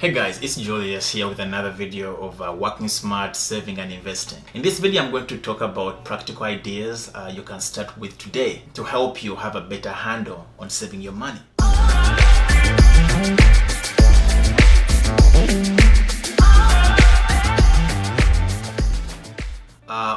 Hey guys, it's Julius here with another video of working smart, saving and investing. In this video, I'm going to talk about practical ideas you can start with today to help you have a better handle on saving your money.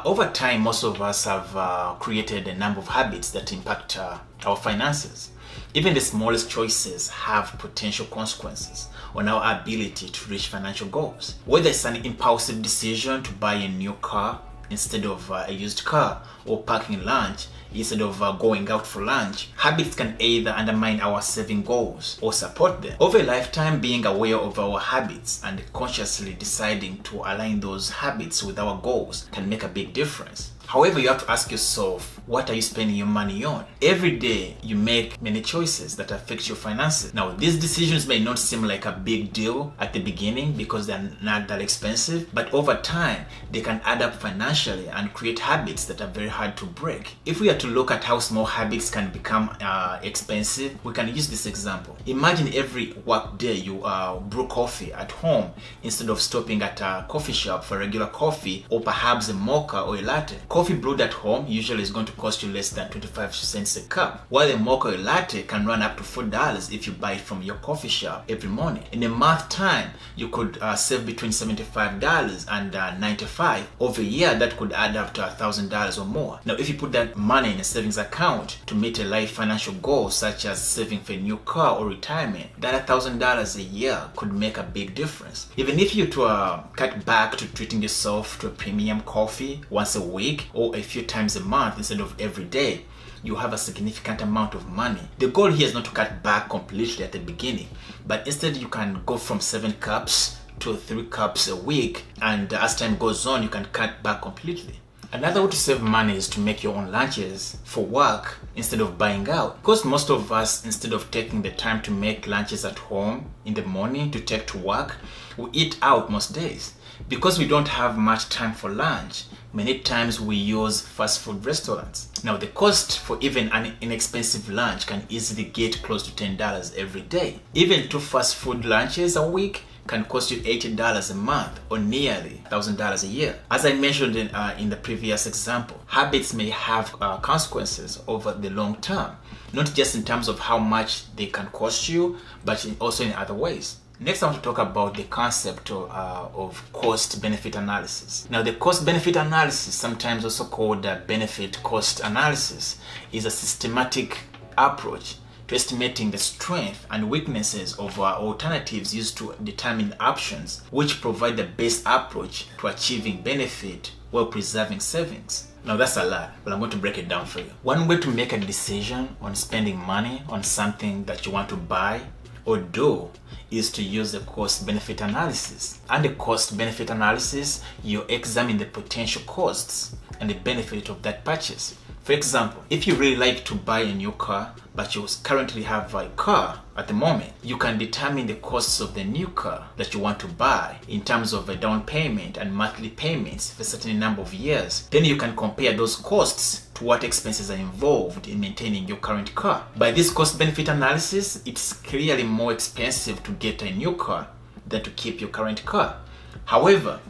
Over time, most of us have created a number of habits that impact our finances. Even the smallest choices have potential consequences on our ability to reach financial goals. Whether it's an impulsive decision to buy a new car instead of a used car, or packing lunch instead of going out for lunch, habits can either undermine our saving goals or support them. Over a lifetime, being aware of our habits and consciously deciding to align those habits with our goals can make a big difference. However, you have to ask yourself, what are you spending your money on? Every day, you make many choices that affect your finances. Now, these decisions may not seem like a big deal at the beginning because they're not that expensive, but over time, they can add up financially and create habits that are very hard to break. If we are to look at how small habits can become expensive, we can use this example. Imagine every work day you brew coffee at home instead of stopping at a coffee shop for regular coffee or perhaps a mocha or a latte. Coffee brewed at home usually is going to cost you less than 25 cents a cup, while a mocha or a latte can run up to $4 if you buy it from your coffee shop every morning. In a month time, you could save between $75 and $95. Over a year, that could add up to $1,000 or more. Now, if you put that money in a savings account to meet a life financial goal, such as saving for a new car or retirement, that $1,000 a year could make a big difference. Even if you cut back to treating yourself to a premium coffee once a week, or a few times a month instead of every day, you have a significant amount of money. The goal here is not to cut back completely at the beginning, but instead you can go from 7 cups to 3 cups a week, and as time goes on, you can cut back completely. Another way to save money is to make your own lunches for work instead of buying out. Because most of us, instead of taking the time to make lunches at home in the morning to take to work, we eat out most days. Because we don't have much time for lunch, many times we use fast food restaurants. Now, the cost for even an inexpensive lunch can easily get close to $10 every day. Even 2 fast food lunches a week can cost you $80 a month, or nearly $1,000 a year. As I mentioned in the previous example, habits may have consequences over the long term, not just in terms of how much they can cost you, but also in other ways. Next, I want to talk about the concept of cost-benefit analysis. Now, the cost-benefit analysis, sometimes also called benefit-cost analysis, is a systematic approach to estimating the strength and weaknesses of alternatives used to determine options which provide the best approach to achieving benefit while preserving savings. Now, that's a lot, but I'm going to break it down for you. One way to make a decision on spending money on something that you want to buy or do is to use the cost-benefit analysis. And the cost-benefit analysis, you examine the potential costs and the benefit of that purchase. For example, if you really like to buy a new car, but you currently have a car at the moment, you can determine the costs of the new car that you want to buy in terms of a down payment and monthly payments for a certain number of years. Then you can compare those costs to what expenses are involved in maintaining your current car. By this cost-benefit analysis, it's clearly more expensive to get a new car than to keep your current car. However,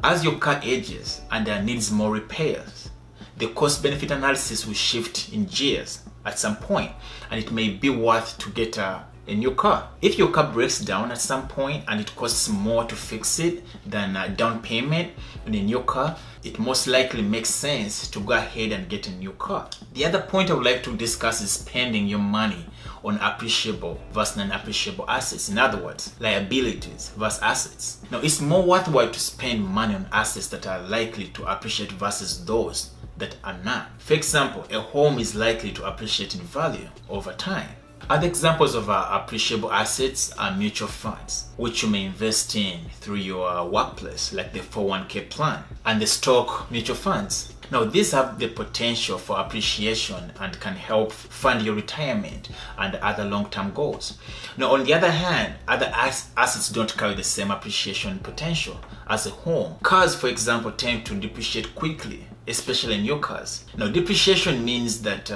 as your car ages and needs more repairs, the cost-benefit analysis will shift in gears at some point, and it may be worth to get a new car. If your car breaks down at some point and it costs more to fix it than a down payment on a new car, it most likely makes sense to go ahead and get a new car. The other point I would like to discuss is spending your money on appreciable versus non-appreciable assets. In other words, liabilities versus assets. Now, it's more worthwhile to spend money on assets that are likely to appreciate versus those that are not. For example, a home is likely to appreciate in value over time. Other examples of appreciable assets are mutual funds, which you may invest in through your workplace, like the 401k plan, and the stock mutual funds. Now, these have the potential for appreciation and can help fund your retirement and other long-term goals. Now, on the other hand, other assets don't carry the same appreciation potential as a home. Cars, for example, tend to depreciate quickly, especially new cars. Now, depreciation means that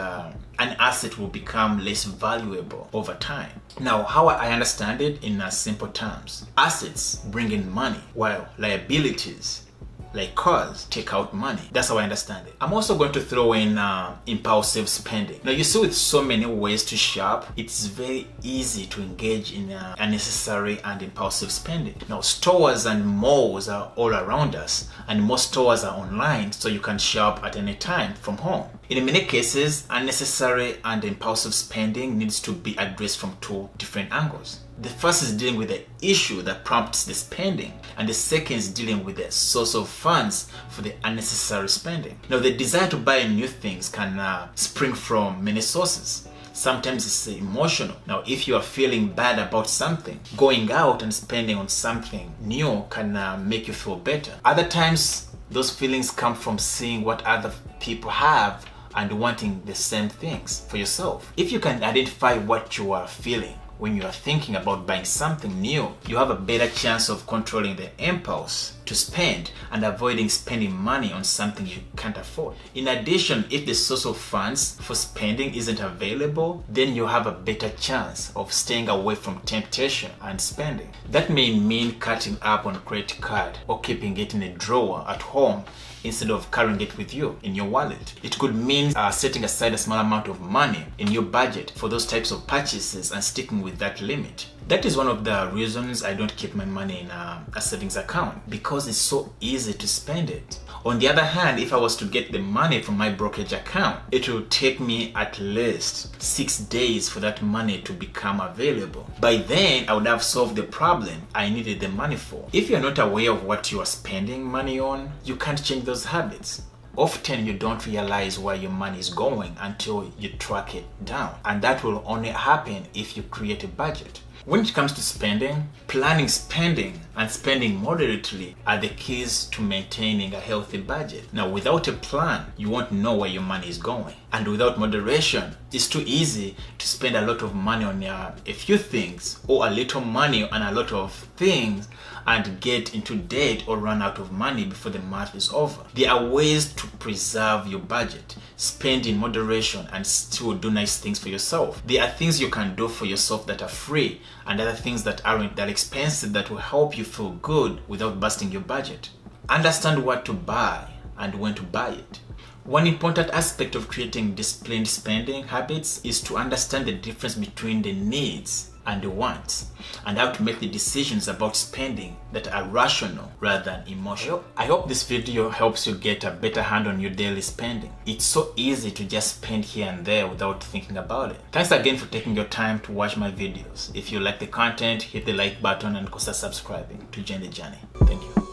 an asset will become less valuable over time. Now, how I understand it in simple terms: assets bring in money, while liabilities like cars take out money. That's how I understand it. I'm also going to throw in impulsive spending. Now, you see, with so many ways to shop, it's very easy to engage in unnecessary and impulsive spending. Now, stores and malls are all around us, and most stores are online, so you can shop at any time from home. In many cases, unnecessary and impulsive spending needs to be addressed from two different angles. The first is dealing with the issue that prompts the spending, and the second is dealing with the source of funds for the unnecessary spending. Now, the desire to buy new things can spring from many sources. Sometimes it's emotional. Now, if you are feeling bad about something, going out and spending on something new can make you feel better. Other times, those feelings come from seeing what other people have and wanting the same things for yourself. If you can identify what you are feeling when you are thinking about buying something new, you have a better chance of controlling the impulse to spend and avoiding spending money on something you can't afford. In addition, if the source of funds for spending isn't available, then you have a better chance of staying away from temptation and spending. That may mean cutting up on credit card or keeping it in a drawer at home instead of carrying it with you in your wallet. It could mean setting aside a small amount of money in your budget for those types of purchases and sticking with that limit. That is one of the reasons I don't keep my money in a savings account, because it's so easy to spend it. On the other hand, if I was to get the money from my brokerage account, it will take me at least 6 days for that money to become available. By then, I would have solved the problem I needed the money for. If you're not aware of what you are spending money on, you can't change those habits. Often you don't realize where your money is going until you track it down, and that will only happen if you create a budget. When it comes to spending, planning spending and spending moderately are the keys to maintaining a healthy budget. Now, without a plan, you won't know where your money is going. And without moderation, it's too easy to spend a lot of money on a few things, or a little money on a lot of things, and get into debt or run out of money before the month is over. There are ways to preserve your budget, spend in moderation, and still do nice things for yourself. There are things you can do for yourself that are free, and other things that aren't that expensive that will help you feel good without busting your budget. Understand what to buy and when to buy it. One important aspect of creating disciplined spending habits is to understand the difference between the needs and the wants, and how to make the decisions about spending that are rational rather than emotional. I hope this video helps you get a better hand on your daily spending. It's so easy to just spend here and there without thinking about it. Thanks again for taking your time to watch my videos. If you like the content, hit the like button and consider subscribing to join the journey. Thank you.